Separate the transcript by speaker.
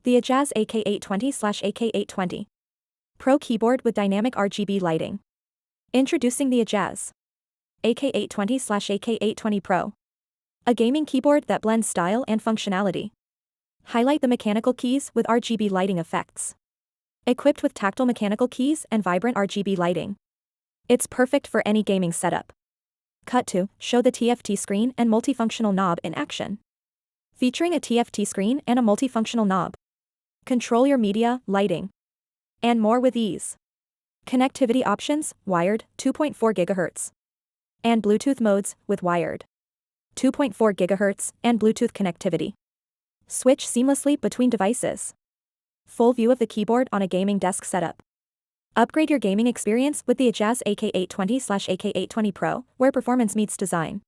Speaker 1: The Ajazz AK820/AK820 Pro keyboard with dynamic RGB lighting. Introducing the Ajazz AK820/AK820 Pro. A gaming keyboard that blends style and functionality. Highlight the mechanical keys with RGB lighting effects. Equipped with tactile mechanical keys and vibrant RGB lighting. It's perfect for any gaming setup. Cut to show the TFT screen and multifunctional knob in action. Featuring a TFT screen and a multifunctional knob. Control your media, lighting, and more with ease. Connectivity options, wired, 2.4 GHz. And Bluetooth modes, with wired, 2.4 GHz, and Bluetooth connectivity. Switch seamlessly between devices. Full view of the keyboard on a gaming desk setup. Upgrade your gaming experience with the Ajazz AK820/AK820 Pro, where performance meets design.